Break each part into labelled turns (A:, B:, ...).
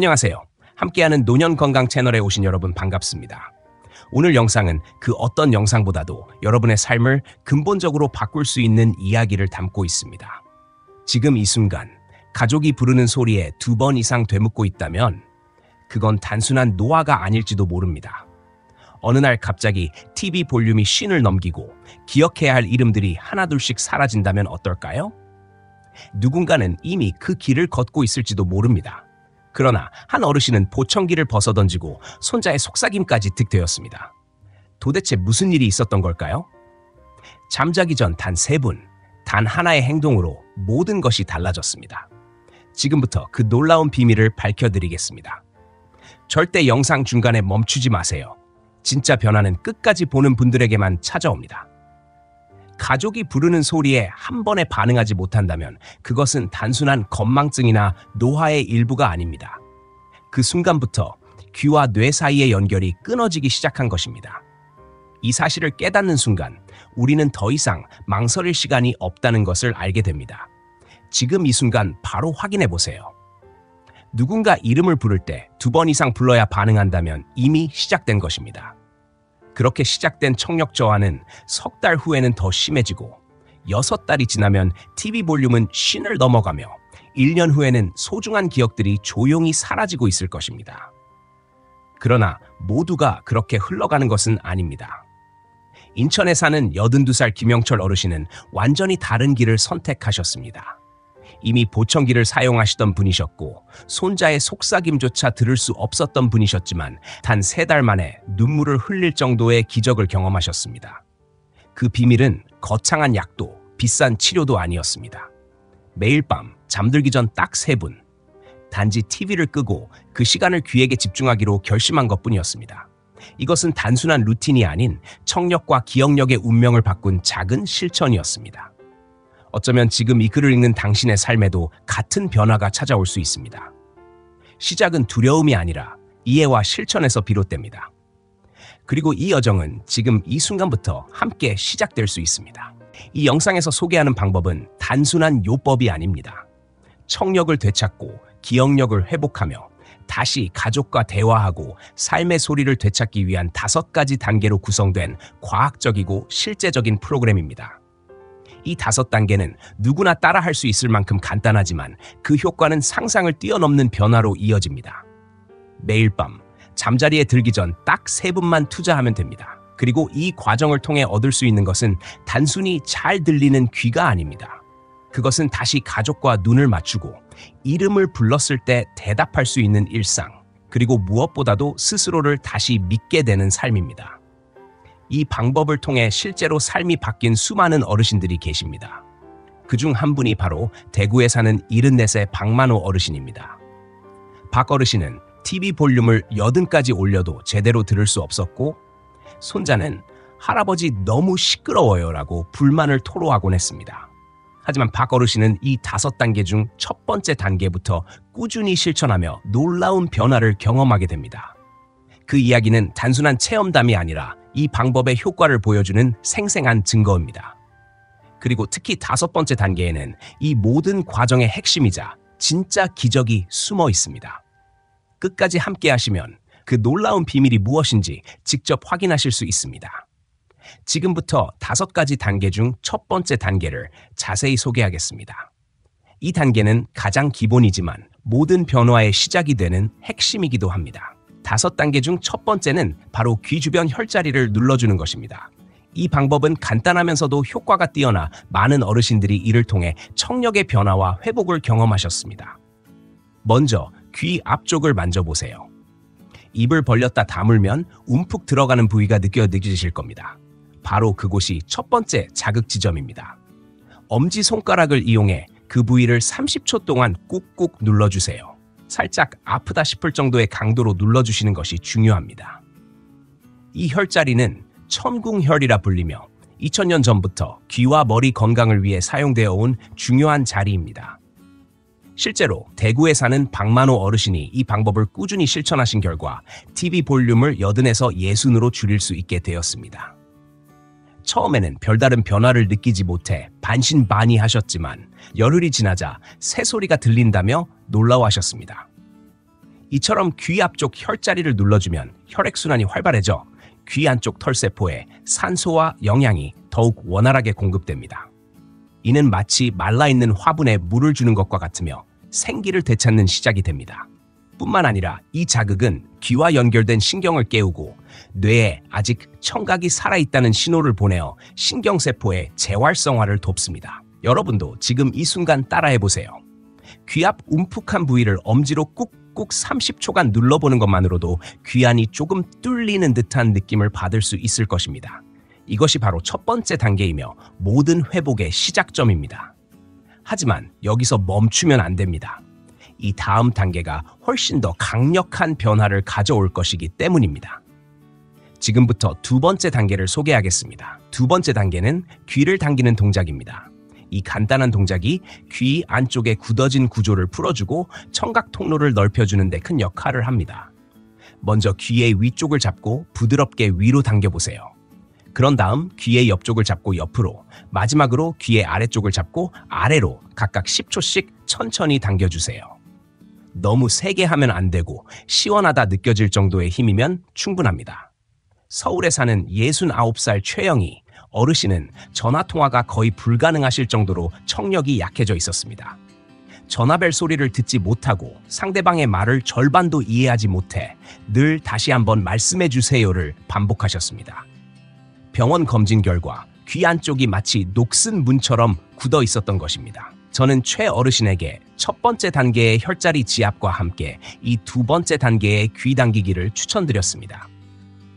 A: 안녕하세요. 함께하는 노년건강 채널에 오신 여러분 반갑습니다. 오늘 영상은 그 어떤 영상보다도 여러분의 삶을 근본적으로 바꿀 수 있는 이야기를 담고 있습니다. 지금 이 순간 가족이 부르는 소리에 2번 이상 되묻고 있다면 그건 단순한 노화가 아닐지도 모릅니다. 어느 날 갑자기 TV 볼륨이 50을 넘기고 기억해야 할 이름들이 하나둘씩 사라진다면 어떨까요? 누군가는 이미 그 길을 걷고 있을지도 모릅니다. 그러나 한 어르신은 보청기를 벗어던지고 손자의 속삭임까지 득되었습니다. 도대체 무슨 일이 있었던 걸까요? 잠자기 전 단 3분, 단 하나의 행동으로 모든 것이 달라졌습니다. 지금부터 그 놀라운 비밀을 밝혀드리겠습니다. 절대 영상 중간에 멈추지 마세요. 진짜 변화는 끝까지 보는 분들에게만 찾아옵니다. 가족이 부르는 소리에 한 번에 반응하지 못한다면 그것은 단순한 건망증이나 노화의 일부가 아닙니다. 그 순간부터 귀와 뇌 사이의 연결이 끊어지기 시작한 것입니다. 이 사실을 깨닫는 순간 우리는 더 이상 망설일 시간이 없다는 것을 알게 됩니다. 지금 이 순간 바로 확인해 보세요. 누군가 이름을 부를 때 2번 이상 불러야 반응한다면 이미 시작된 것입니다. 그렇게 시작된 청력 저하는 석 달 후에는 더 심해지고 6달이 지나면 TV 볼륨은 50을 넘어가며 1년 후에는 소중한 기억들이 조용히 사라지고 있을 것입니다. 그러나 모두가 그렇게 흘러가는 것은 아닙니다. 인천에 사는 82살 김영철 어르신은 완전히 다른 길을 선택하셨습니다. 이미 보청기를 사용하시던 분이셨고 손자의 속삭임조차 들을 수 없었던 분이셨지만 단 3달 만에 눈물을 흘릴 정도의 기적을 경험하셨습니다. 그 비밀은 거창한 약도 비싼 치료도 아니었습니다. 매일 밤 잠들기 전 딱 3분, 단지 TV를 끄고 그 시간을 귀에게 집중하기로 결심한 것뿐이었습니다. 이것은 단순한 루틴이 아닌 청력과 기억력의 운명을 바꾼 작은 실천이었습니다. 어쩌면 지금 이 글을 읽는 당신의 삶에도 같은 변화가 찾아올 수 있습니다. 시작은 두려움이 아니라 이해와 실천에서 비롯됩니다. 그리고 이 여정은 지금 이 순간부터 함께 시작될 수 있습니다. 이 영상에서 소개하는 방법은 단순한 요법이 아닙니다. 청력을 되찾고 기억력을 회복하며 다시 가족과 대화하고 삶의 소리를 되찾기 위한 5가지 단계로 구성된 과학적이고 실제적인 프로그램입니다. 이 5단계는 누구나 따라할 수 있을 만큼 간단하지만 그 효과는 상상을 뛰어넘는 변화로 이어집니다. 매일 밤 잠자리에 들기 전 딱 3분만 투자하면 됩니다. 그리고 이 과정을 통해 얻을 수 있는 것은 단순히 잘 들리는 귀가 아닙니다. 그것은 다시 가족과 눈을 맞추고 이름을 불렀을 때 대답할 수 있는 일상, 그리고 무엇보다도 스스로를 다시 믿게 되는 삶입니다. 이 방법을 통해 실제로 삶이 바뀐 수많은 어르신들이 계십니다. 그중 한 분이 바로 대구에 사는 74세 박만호 어르신입니다. 박 어르신은 TV 볼륨을 80까지 올려도 제대로 들을 수 없었고 손자는 할아버지 너무 시끄러워요 라고 불만을 토로하곤 했습니다. 하지만 박 어르신은 이 5단계 중 첫 번째 단계부터 꾸준히 실천하며 놀라운 변화를 경험하게 됩니다. 그 이야기는 단순한 체험담이 아니라 이 방법의 효과를 보여주는 생생한 증거입니다. 그리고 특히 5번째 단계에는 이 모든 과정의 핵심이자 진짜 기적이 숨어 있습니다. 끝까지 함께 하시면 그 놀라운 비밀이 무엇인지 직접 확인하실 수 있습니다. 지금부터 5가지 단계 중 첫 번째 단계를 자세히 소개하겠습니다. 이 단계는 가장 기본이지만 모든 변화의 시작이 되는 핵심이기도 합니다. 5단계 중 첫 번째는 바로 귀 주변 혈자리를 눌러주는 것입니다. 이 방법은 간단하면서도 효과가 뛰어나 많은 어르신들이 이를 통해 청력의 변화와 회복을 경험하셨습니다. 먼저 귀 앞쪽을 만져보세요. 입을 벌렸다 다물면 움푹 들어가는 부위가 느껴지실 겁니다. 바로 그곳이 첫 번째 자극 지점입니다. 엄지손가락을 이용해 그 부위를 30초 동안 꾹꾹 눌러주세요. 살짝 아프다 싶을 정도의 강도로 눌러주시는 것이 중요합니다. 이 혈자리는 천궁혈이라 불리며 2000년 전부터 귀와 머리 건강을 위해 사용되어 온 중요한 자리입니다. 실제로 대구에 사는 박만호 어르신이 이 방법을 꾸준히 실천하신 결과 TV 볼륨을 80에서 60으로 줄일 수 있게 되었습니다. 처음에는 별다른 변화를 느끼지 못해 반신반의하셨지만 열흘이 지나자 새소리가 들린다며 놀라워하셨습니다. 이처럼 귀 앞쪽 혈자리를 눌러주면 혈액순환이 활발해져 귀 안쪽 털세포에 산소와 영양이 더욱 원활하게 공급됩니다. 이는 마치 말라있는 화분에 물을 주는 것과 같으며 생기를 되찾는 시작이 됩니다. 뿐만 아니라 이 자극은 귀와 연결된 신경을 깨우고 뇌에 아직 청각이 살아있다는 신호를 보내어 신경세포의 재활성화를 돕습니다. 여러분도 지금 이 순간 따라해보세요. 귀 앞 움푹한 부위를 엄지로 꾹꾹 30초간 눌러보는 것만으로도 귀 안이 조금 뚫리는 듯한 느낌을 받을 수 있을 것입니다. 이것이 바로 첫 번째 단계이며 모든 회복의 시작점입니다. 하지만 여기서 멈추면 안 됩니다. 이 다음 단계가 훨씬 더 강력한 변화를 가져올 것이기 때문입니다. 지금부터 두 번째 단계를 소개하겠습니다. 두 번째 단계는 귀를 당기는 동작입니다. 이 간단한 동작이 귀 안쪽의 굳어진 구조를 풀어주고 청각 통로를 넓혀주는 데 큰 역할을 합니다. 먼저 귀의 위쪽을 잡고 부드럽게 위로 당겨보세요. 그런 다음 귀의 옆쪽을 잡고 옆으로, 마지막으로 귀의 아래쪽을 잡고 아래로 각각 10초씩 천천히 당겨주세요. 너무 세게 하면 안 되고 시원하다 느껴질 정도의 힘이면 충분합니다. 서울에 사는 69살 최영희 어르신은 전화통화가 거의 불가능하실 정도로 청력이 약해져 있었습니다. 전화벨 소리를 듣지 못하고 상대방의 말을 절반도 이해하지 못해 늘 다시 한번 말씀해 주세요를 반복하셨습니다. 병원 검진 결과 귀 안쪽이 마치 녹슨 문처럼 굳어 있었던 것입니다. 저는 최 어르신에게 첫 번째 단계의 혈자리 지압과 함께 이 두 번째 단계의 귀 당기기를 추천드렸습니다.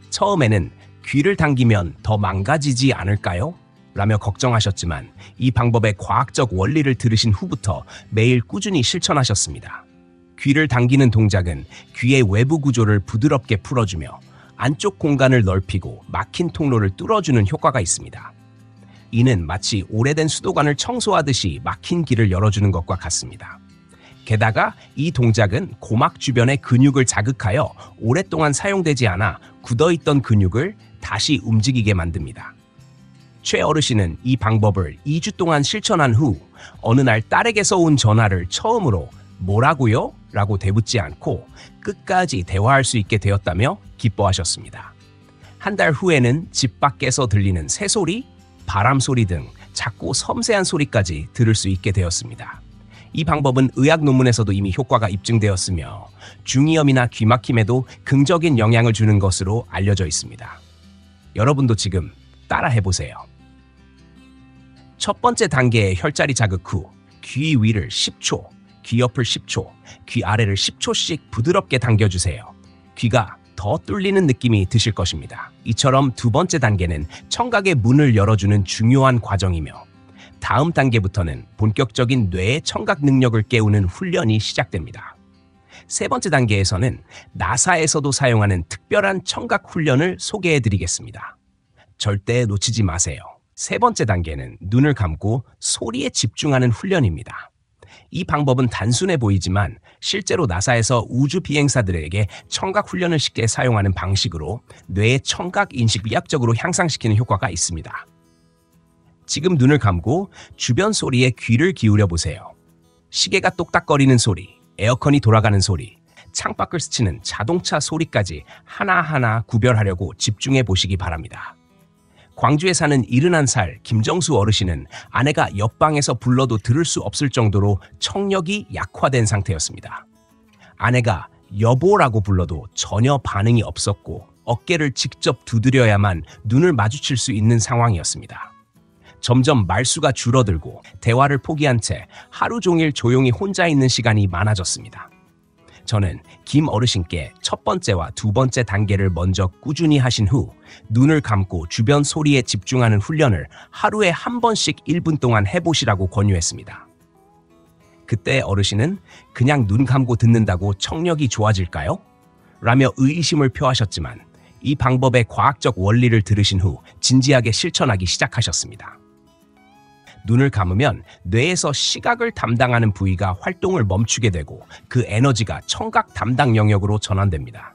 A: 처음에는 귀를 당기면 더 망가지지 않을까요? 라며 걱정하셨지만 이 방법의 과학적 원리를 들으신 후부터 매일 꾸준히 실천하셨습니다. 귀를 당기는 동작은 귀의 외부 구조를 부드럽게 풀어주며 안쪽 공간을 넓히고 막힌 통로를 뚫어주는 효과가 있습니다. 이는 마치 오래된 수도관을 청소하듯이 막힌 길을 열어주는 것과 같습니다. 게다가 이 동작은 고막 주변의 근육을 자극하여 오랫동안 사용되지 않아 굳어있던 근육을 다시 움직이게 만듭니다. 최 어르신은 이 방법을 2주 동안 실천한 후 어느 날 딸에게서 온 전화를 처음으로 뭐라고요? 라고 대묻지 않고 끝까지 대화할 수 있게 되었다며 기뻐하셨습니다. 한 달 후에는 집 밖에서 들리는 새소리, 바람소리 등 작고 섬세한 소리까지 들을 수 있게 되었습니다. 이 방법은 의학 논문에서도 이미 효과가 입증되었으며 중이염이나 귀막힘에도 긍정적인 영향을 주는 것으로 알려져 있습니다. 여러분도 지금 따라해보세요. 첫 번째 단계의 혈자리 자극 후 귀 위를 10초, 귀 옆을 10초, 귀 아래를 10초씩 부드럽게 당겨주세요. 귀가 더 뚫리는 느낌이 드실 것입니다. 이처럼 두 번째 단계는 청각의 문을 열어주는 중요한 과정이며 다음 단계부터는 본격적인 뇌의 청각 능력을 깨우는 훈련이 시작됩니다. 세 번째 단계에서는 나사에서도 사용하는 특별한 청각 훈련을 소개해드리겠습니다. 절대 놓치지 마세요. 세 번째 단계는 눈을 감고 소리에 집중하는 훈련입니다. 이 방법은 단순해 보이지만 실제로 나사에서 우주 비행사들에게 청각 훈련을 쉽게 사용하는 방식으로 뇌의 청각 인식 미학적으로 향상시키는 효과가 있습니다. 지금 눈을 감고 주변 소리에 귀를 기울여 보세요. 시계가 똑딱거리는 소리, 에어컨이 돌아가는 소리, 창밖을 스치는 자동차 소리까지 하나하나 구별하려고 집중해 보시기 바랍니다. 광주에 사는 71살 김정수 어르신은 아내가 옆방에서 불러도 들을 수 없을 정도로 청력이 약화된 상태였습니다. 아내가 여보라고 불러도 전혀 반응이 없었고 어깨를 직접 두드려야만 눈을 마주칠 수 있는 상황이었습니다. 점점 말수가 줄어들고 대화를 포기한 채 하루 종일 조용히 혼자 있는 시간이 많아졌습니다. 저는 김 어르신께 첫 번째와 두 번째 단계를 먼저 꾸준히 하신 후 눈을 감고 주변 소리에 집중하는 훈련을 하루에 한 번씩 1분 동안 해보시라고 권유했습니다. 그때 어르신은 그냥 눈 감고 듣는다고 청력이 좋아질까요? 라며 의심을 표하셨지만 이 방법의 과학적 원리를 들으신 후 진지하게 실천하기 시작하셨습니다. 눈을 감으면 뇌에서 시각을 담당하는 부위가 활동을 멈추게 되고 그 에너지가 청각 담당 영역으로 전환됩니다.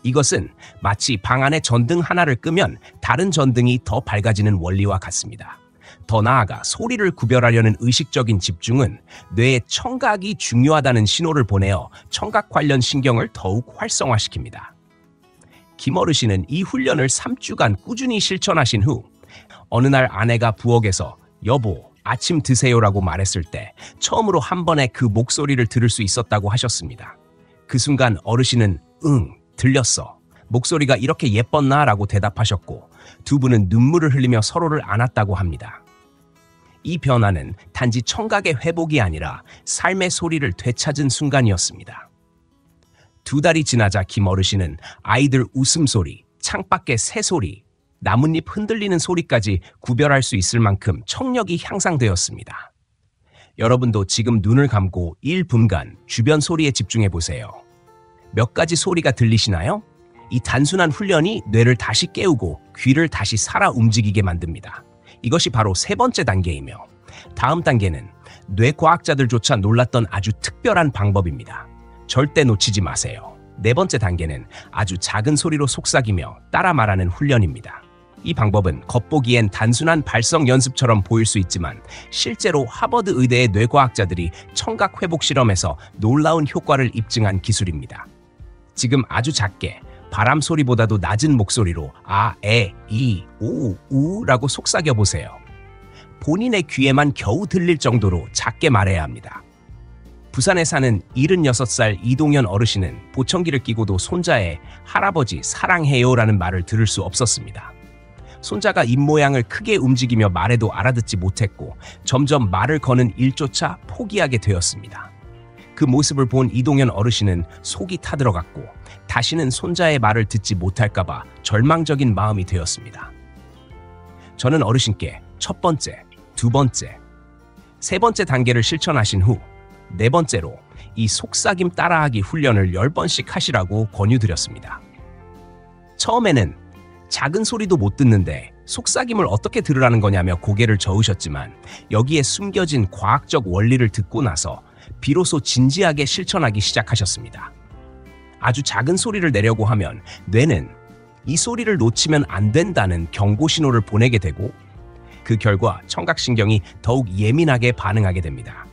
A: 이것은 마치 방 안에 전등 하나를 끄면 다른 전등이 더 밝아지는 원리와 같습니다. 더 나아가 소리를 구별하려는 의식적인 집중은 뇌에 청각이 중요하다는 신호를 보내어 청각 관련 신경을 더욱 활성화시킵니다. 김어르신은 이 훈련을 3주간 꾸준히 실천하신 후 어느 날 아내가 부엌에서 여보, 아침 드세요라고 말했을 때 처음으로 한 번에 그 목소리를 들을 수 있었다고 하셨습니다. 그 순간 어르신은 응, 들렸어. 목소리가 이렇게 예뻤나? 라고 대답하셨고 두 분은 눈물을 흘리며 서로를 안았다고 합니다. 이 변화는 단지 청각의 회복이 아니라 삶의 소리를 되찾은 순간이었습니다. 2달이 지나자 김어르신은 아이들 웃음소리, 창밖의 새소리, 나뭇잎 흔들리는 소리까지 구별할 수 있을 만큼 청력이 향상되었습니다. 여러분도 지금 눈을 감고 1분간 주변 소리에 집중해 보세요. 몇 가지 소리가 들리시나요? 이 단순한 훈련이 뇌를 다시 깨우고 귀를 다시 살아 움직이게 만듭니다. 이것이 바로 3번째 단계이며 다음 단계는 뇌과학자들조차 놀랐던 아주 특별한 방법입니다. 절대 놓치지 마세요. 4번째 단계는 아주 작은 소리로 속삭이며 따라 말하는 훈련입니다. 이 방법은 겉보기엔 단순한 발성 연습처럼 보일 수 있지만 실제로 하버드 의대의 뇌과학자들이 청각 회복 실험에서 놀라운 효과를 입증한 기술입니다. 지금 아주 작게 바람 소리보다도 낮은 목소리로 아, 에, 이, 오, 우라고 속삭여 보세요. 본인의 귀에만 겨우 들릴 정도로 작게 말해야 합니다. 부산에 사는 76살 이동현 어르신은 보청기를 끼고도 손자의 할아버지 사랑해요라는 말을 들을 수 없었습니다. 손자가 입모양을 크게 움직이며 말해도 알아듣지 못했고 점점 말을 거는 일조차 포기하게 되었습니다. 그 모습을 본 이동현 어르신은 속이 타들어갔고 다시는 손자의 말을 듣지 못할까봐 절망적인 마음이 되었습니다. 저는 어르신께 첫 번째, 두 번째, 세 번째 단계를 실천하신 후 4번째로 이 속삭임 따라하기 훈련을 10번씩 하시라고 권유드렸습니다. 처음에는 작은 소리도 못 듣는데 속삭임을 어떻게 들으라는 거냐며 고개를 저으셨지만 여기에 숨겨진 과학적 원리를 듣고 나서 비로소 진지하게 실천하기 시작하셨습니다. 아주 작은 소리를 내려고 하면 뇌는 이 소리를 놓치면 안 된다는 경고 신호를 보내게 되고 그 결과 청각신경이 더욱 예민하게 반응하게 됩니다.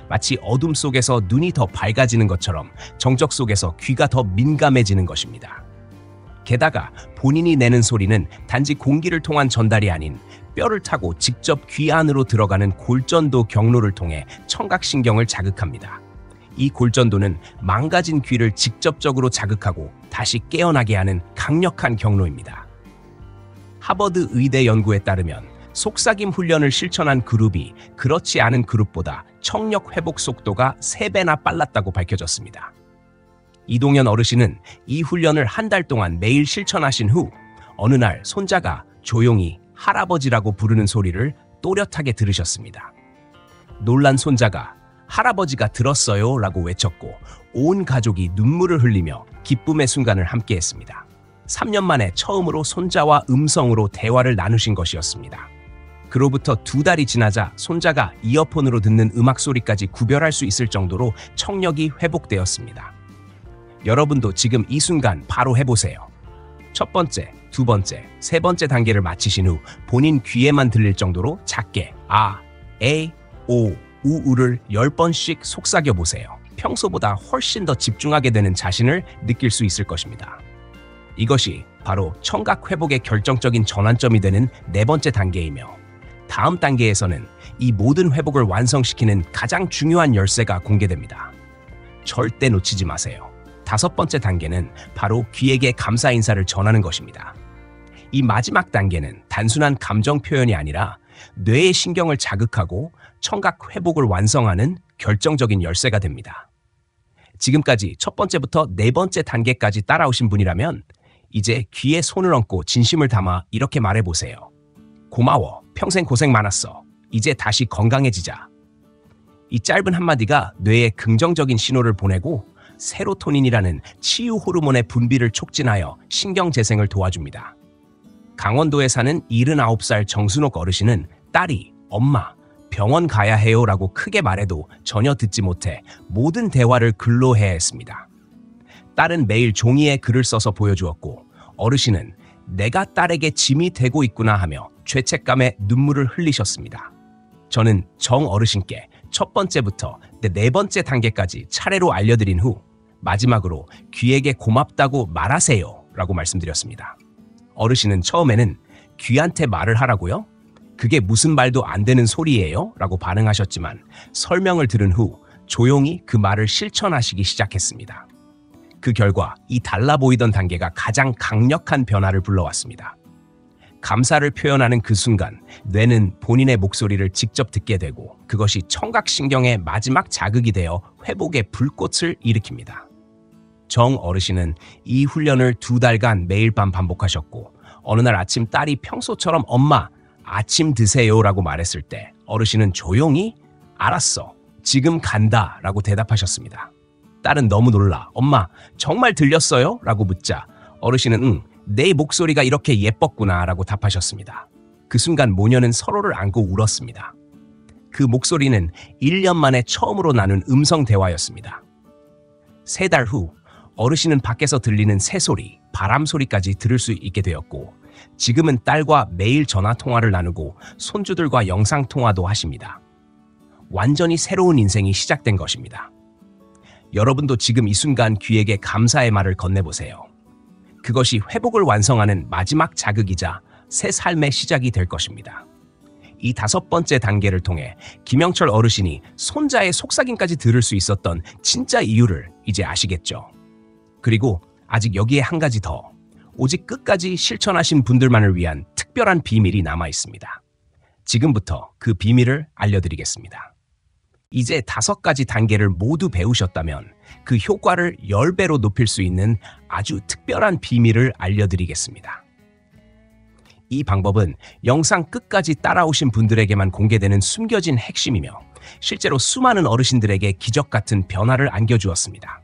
A: 마치 어둠 속에서 눈이 더 밝아지는 것처럼 정적 속에서 귀가 더 민감해지는 것입니다. 게다가 본인이 내는 소리는 단지 공기를 통한 전달이 아닌 뼈를 타고 직접 귀 안으로 들어가는 골전도 경로를 통해 청각신경을 자극합니다. 이 골전도는 망가진 귀를 직접적으로 자극하고 다시 깨어나게 하는 강력한 경로입니다. 하버드 의대 연구에 따르면 속삭임 훈련을 실천한 그룹이 그렇지 않은 그룹보다 청력 회복 속도가 3배나 빨랐다고 밝혀졌습니다. 이동현 어르신은 이 훈련을 한 달 동안 매일 실천하신 후 어느 날 손자가 조용히 할아버지라고 부르는 소리를 또렷하게 들으셨습니다. 놀란 손자가 할아버지가 들었어요 라고 외쳤고 온 가족이 눈물을 흘리며 기쁨의 순간을 함께했습니다. 3년 만에 처음으로 손자와 음성으로 대화를 나누신 것이었습니다. 그로부터 2달이 지나자 손자가 이어폰으로 듣는 음악 소리까지 구별할 수 있을 정도로 청력이 회복되었습니다. 여러분도 지금 이 순간 바로 해보세요. 첫 번째, 두 번째, 세 번째 단계를 마치신 후 본인 귀에만 들릴 정도로 작게 아, 에, 오, 우를 10번씩 속삭여 보세요. 평소보다 훨씬 더 집중하게 되는 자신을 느낄 수 있을 것입니다. 이것이 바로 청각 회복의 결정적인 전환점이 되는 4번째 단계이며 다음 단계에서는 이 모든 회복을 완성시키는 가장 중요한 열쇠가 공개됩니다. 절대 놓치지 마세요. 5번째 단계는 바로 귀에게 감사 인사를 전하는 것입니다. 이 마지막 단계는 단순한 감정 표현이 아니라 뇌의 신경을 자극하고 청각 회복을 완성하는 결정적인 열쇠가 됩니다. 지금까지 첫 번째부터 4번째 단계까지 따라오신 분이라면 이제 귀에 손을 얹고 진심을 담아 이렇게 말해보세요. 고마워. 평생 고생 많았어. 이제 다시 건강해지자. 이 짧은 한마디가 뇌에 긍정적인 신호를 보내고 세로토닌이라는 치유 호르몬의 분비를 촉진하여 신경 재생을 도와줍니다. 강원도에 사는 79살 정순옥 어르신은 딸이 엄마 병원 가야 해요 라고 크게 말해도 전혀 듣지 못해 모든 대화를 글로 해야 했습니다. 딸은 매일 종이에 글을 써서 보여주었고 어르신은 내가 딸에게 짐이 되고 있구나 하며 죄책감에 눈물을 흘리셨습니다. 저는 정 어르신께 첫 번째부터 네 번째 단계까지 차례로 알려드린 후 마지막으로 귀에게 고맙다고 말하세요 라고 말씀드렸습니다. 어르신은 처음에는 귀한테 말을 하라고요? 그게 무슨 말도 안 되는 소리예요? 라고 반응하셨지만 설명을 들은 후 조용히 그 말을 실천하시기 시작했습니다. 그 결과 이 달라 보이던 단계가 가장 강력한 변화를 불러왔습니다. 감사를 표현하는 그 순간 뇌는 본인의 목소리를 직접 듣게 되고 그것이 청각신경의 마지막 자극이 되어 회복의 불꽃을 일으킵니다. 정 어르신은 이 훈련을 2달간 매일 밤 반복하셨고 어느 날 아침 딸이 평소처럼 엄마 아침 드세요 라고 말했을 때 어르신은 조용히 알았어 지금 간다 라고 대답하셨습니다. 딸은 너무 놀라 엄마 정말 들렸어요? 라고 묻자 어르신은 응 내 목소리가 이렇게 예뻤구나 라고 답하셨습니다. 그 순간 모녀는 서로를 안고 울었습니다. 그 목소리는 1년 만에 처음으로 나눈 음성 대화였습니다. 3달 후 어르신은 밖에서 들리는 새소리, 바람소리까지 들을 수 있게 되었고 지금은 딸과 매일 전화통화를 나누고 손주들과 영상통화도 하십니다. 완전히 새로운 인생이 시작된 것입니다. 여러분도 지금 이 순간 귀에게 감사의 말을 건네보세요. 그것이 회복을 완성하는 마지막 자극이자 새 삶의 시작이 될 것입니다. 이 5번째 단계를 통해 김영철 어르신이 손자의 속삭임까지 들을 수 있었던 진짜 이유를 이제 아시겠죠? 그리고 아직 여기에 한 가지 더, 오직 끝까지 실천하신 분들만을 위한 특별한 비밀이 남아 있습니다. 지금부터 그 비밀을 알려드리겠습니다. 이제 5가지 단계를 모두 배우셨다면 그 효과를 10배로 높일 수 있는 아주 특별한 비밀을 알려드리겠습니다. 이 방법은 영상 끝까지 따라오신 분들에게만 공개되는 숨겨진 핵심이며 실제로 수많은 어르신들에게 기적 같은 변화를 안겨주었습니다.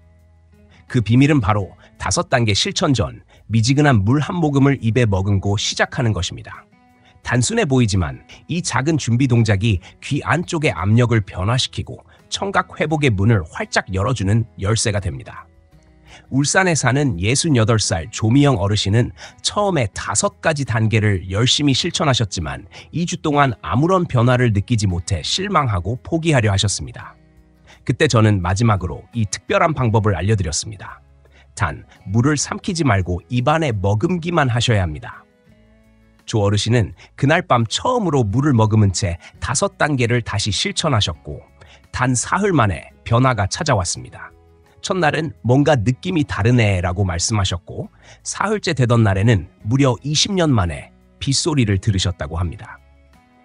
A: 그 비밀은 바로 5단계 실천 전 미지근한 물 한 모금을 입에 머금고 시작하는 것입니다. 단순해 보이지만 이 작은 준비 동작이 귀 안쪽의 압력을 변화시키고 청각 회복의 문을 활짝 열어주는 열쇠가 됩니다. 울산에 사는 68살 조미영 어르신은 처음에 5가지 단계를 열심히 실천하셨지만 2주 동안 아무런 변화를 느끼지 못해 실망하고 포기하려 하셨습니다. 그때 저는 마지막으로 이 특별한 방법을 알려드렸습니다. 단, 물을 삼키지 말고 입안에 머금기만 하셔야 합니다. 조 어르신은 그날 밤 처음으로 물을 머금은 채 5단계를 다시 실천하셨고 단 사흘 만에 변화가 찾아왔습니다. 첫날은 뭔가 느낌이 다르네 라고 말씀하셨고 사흘째 되던 날에는 무려 20년 만에 빗소리를 들으셨다고 합니다.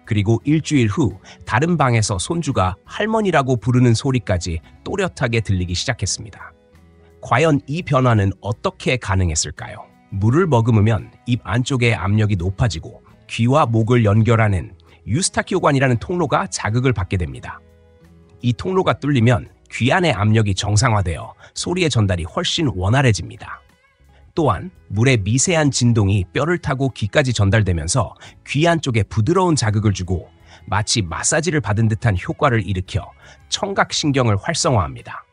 A: 그리고 일주일 후 다른 방에서 손주가 할머니라고 부르는 소리까지 또렷하게 들리기 시작했습니다. 과연 이 변화는 어떻게 가능했을까요? 물을 머금으면 입 안쪽의 압력이 높아지고 귀와 목을 연결하는 유스타키오관이라는 통로가 자극을 받게 됩니다. 이 통로가 뚫리면 귀 안의 압력이 정상화되어 소리의 전달이 훨씬 원활해집니다. 또한 물의 미세한 진동이 뼈를 타고 귀까지 전달되면서 귀 안쪽에 부드러운 자극을 주고 마치 마사지를 받은 듯한 효과를 일으켜 청각신경을 활성화합니다.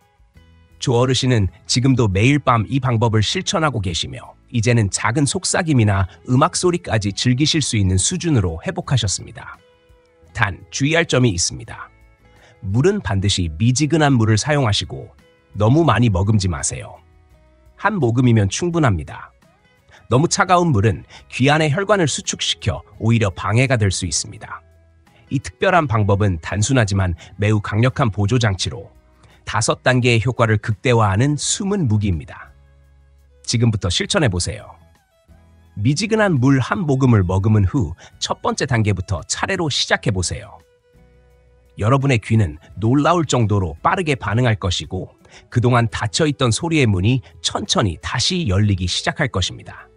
A: 조 어르신은 지금도 매일 밤 이 방법을 실천하고 계시며 이제는 작은 속삭임이나 음악 소리까지 즐기실 수 있는 수준으로 회복하셨습니다. 단, 주의할 점이 있습니다. 물은 반드시 미지근한 물을 사용하시고 너무 많이 머금지 마세요. 한 모금이면 충분합니다. 너무 차가운 물은 귀 안의 혈관을 수축시켜 오히려 방해가 될 수 있습니다. 이 특별한 방법은 단순하지만 매우 강력한 보조장치로 5단계의 효과를 극대화하는 숨은 무기입니다. 지금부터 실천해보세요. 미지근한 물 한 모금을 머금은 후 1번째 단계부터 차례로 시작해보세요. 여러분의 귀는 놀라울 정도로 빠르게 반응할 것이고 그동안 닫혀있던 소리의 문이 천천히 다시 열리기 시작할 것입니다.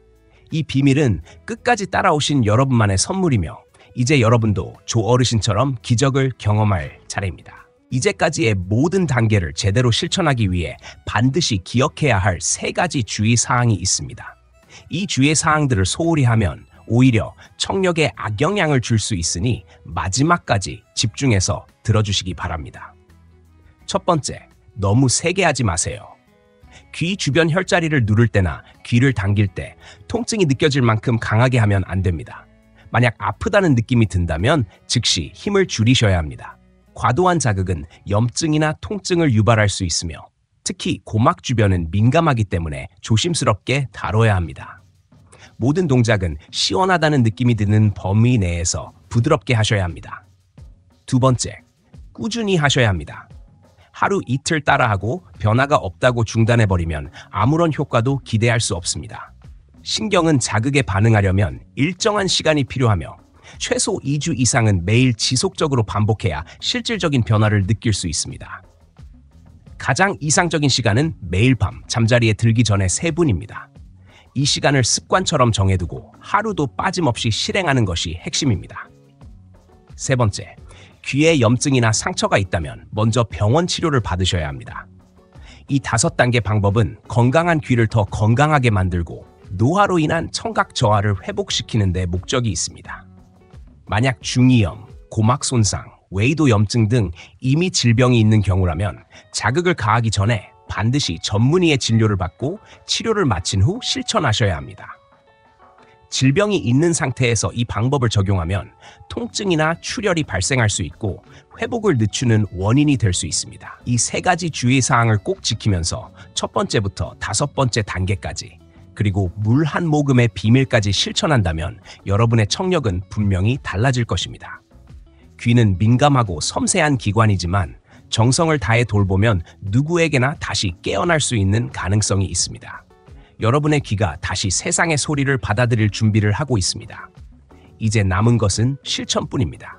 A: 이 비밀은 끝까지 따라오신 여러분만의 선물이며 이제 여러분도 조 어르신처럼 기적을 경험할 차례입니다. 이제까지의 모든 단계를 제대로 실천하기 위해 반드시 기억해야 할 3가지 주의사항이 있습니다. 이 주의사항들을 소홀히 하면 오히려 청력에 악영향을 줄 수 있으니 마지막까지 집중해서 들어주시기 바랍니다. 첫 번째, 너무 세게 하지 마세요. 귀 주변 혈자리를 누를 때나 귀를 당길 때 통증이 느껴질 만큼 강하게 하면 안 됩니다. 만약 아프다는 느낌이 든다면 즉시 힘을 줄이셔야 합니다. 과도한 자극은 염증이나 통증을 유발할 수 있으며 특히 고막 주변은 민감하기 때문에 조심스럽게 다뤄야 합니다. 모든 동작은 시원하다는 느낌이 드는 범위 내에서 부드럽게 하셔야 합니다. 두 번째, 꾸준히 하셔야 합니다. 하루 이틀 따라하고 변화가 없다고 중단해버리면 아무런 효과도 기대할 수 없습니다. 신경은 자극에 반응하려면 일정한 시간이 필요하며 최소 2주 이상은 매일 지속적으로 반복해야 실질적인 변화를 느낄 수 있습니다. 가장 이상적인 시간은 매일 밤 잠자리에 들기 전에 3분입니다. 이 시간을 습관처럼 정해두고 하루도 빠짐없이 실행하는 것이 핵심입니다. 세 번째, 귀에 염증이나 상처가 있다면 먼저 병원 치료를 받으셔야 합니다. 이 5단계 방법은 건강한 귀를 더 건강하게 만들고 노화로 인한 청각 저하를 회복시키는 데 목적이 있습니다. 만약 중이염, 고막 손상, 외이도 염증 등 이미 질병이 있는 경우라면 자극을 가하기 전에 반드시 전문의의 진료를 받고 치료를 마친 후 실천하셔야 합니다. 질병이 있는 상태에서 이 방법을 적용하면 통증이나 출혈이 발생할 수 있고 회복을 늦추는 원인이 될 수 있습니다. 이 3가지 주의사항을 꼭 지키면서 첫 번째부터 5번째 단계까지 그리고 물 한 모금의 비밀까지 실천한다면 여러분의 청력은 분명히 달라질 것입니다. 귀는 민감하고 섬세한 기관이지만 정성을 다해 돌보면 누구에게나 다시 깨어날 수 있는 가능성이 있습니다. 여러분의 귀가 다시 세상의 소리를 받아들일 준비를 하고 있습니다. 이제 남은 것은 실천뿐입니다.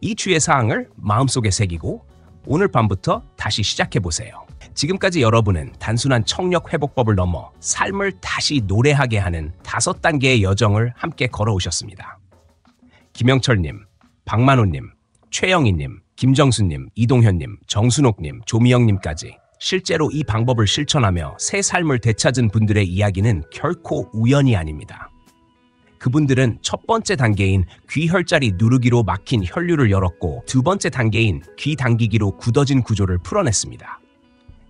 A: 이 주의사항을 마음속에 새기고 오늘 밤부터 다시 시작해보세요. 지금까지 여러분은 단순한 청력 회복법을 넘어 삶을 다시 노래하게 하는 5단계의 여정을 함께 걸어오셨습니다. 김영철님, 박만호님, 최영희님, 김정수님, 이동현님, 정순옥님, 조미영님까지 실제로 이 방법을 실천하며 새 삶을 되찾은 분들의 이야기는 결코 우연이 아닙니다. 그분들은 첫 번째 단계인 귀 혈자리 누르기로 막힌 혈류를 열었고 두 번째 단계인 귀 당기기로 굳어진 구조를 풀어냈습니다.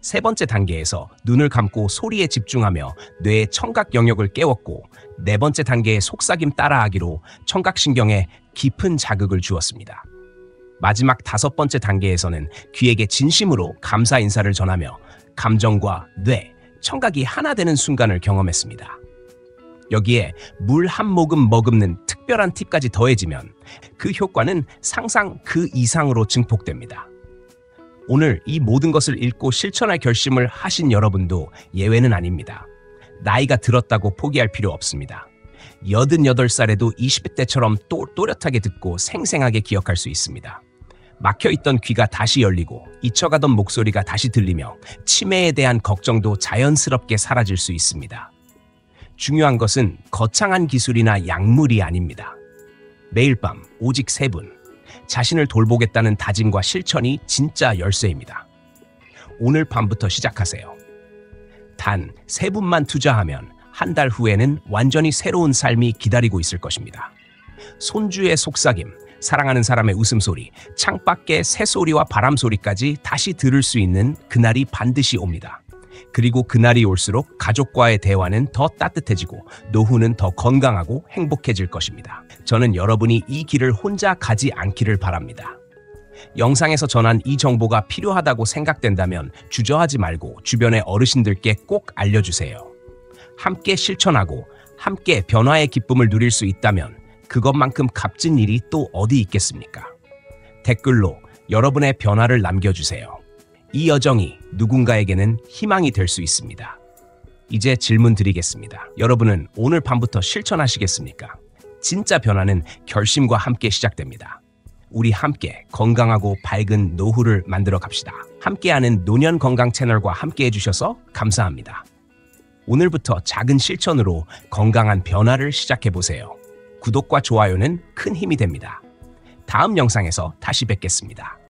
A: 세 번째 단계에서 눈을 감고 소리에 집중하며 뇌의 청각 영역을 깨웠고 네 번째 단계의 속삭임 따라하기로 청각신경에 깊은 자극을 주었습니다. 마지막 5번째 단계에서는 귀에게 진심으로 감사 인사를 전하며 감정과 뇌, 청각이 하나 되는 순간을 경험했습니다. 여기에 물 한 모금 머금는 특별한 팁까지 더해지면 그 효과는 상상 그 이상으로 증폭됩니다. 오늘 이 모든 것을 읽고 실천할 결심을 하신 여러분도 예외는 아닙니다. 나이가 들었다고 포기할 필요 없습니다. 88살에도 20대처럼 또렷하게 듣고 생생하게 기억할 수 있습니다. 막혀있던 귀가 다시 열리고 잊혀가던 목소리가 다시 들리며 치매에 대한 걱정도 자연스럽게 사라질 수 있습니다. 중요한 것은 거창한 기술이나 약물이 아닙니다. 매일 밤 오직 3분, 자신을 돌보겠다는 다짐과 실천이 진짜 열쇠입니다. 오늘 밤부터 시작하세요. 단 3분만 투자하면 한 달 후에는 완전히 새로운 삶이 기다리고 있을 것입니다. 손주의 속삭임, 사랑하는 사람의 웃음소리, 창밖의 새소리와 바람소리까지 다시 들을 수 있는 그날이 반드시 옵니다. 그리고 그날이 올수록 가족과의 대화는 더 따뜻해지고 노후는 더 건강하고 행복해질 것입니다. 저는 여러분이 이 길을 혼자 가지 않기를 바랍니다. 영상에서 전한 이 정보가 필요하다고 생각된다면 주저하지 말고 주변의 어르신들께 꼭 알려주세요. 함께 실천하고 함께 변화의 기쁨을 누릴 수 있다면 그것만큼 값진 일이 또 어디 있겠습니까? 댓글로 여러분의 변화를 남겨주세요. 이 여정이 누군가에게는 희망이 될 수 있습니다. 이제 질문 드리겠습니다. 여러분은 오늘 밤부터 실천하시겠습니까? 진짜 변화는 결심과 함께 시작됩니다. 우리 함께 건강하고 밝은 노후를 만들어 갑시다. 함께하는 노년 건강 채널과 함께 해주셔서 감사합니다. 오늘부터 작은 실천으로 건강한 변화를 시작해보세요. 구독과 좋아요는 큰 힘이 됩니다. 다음 영상에서 다시 뵙겠습니다.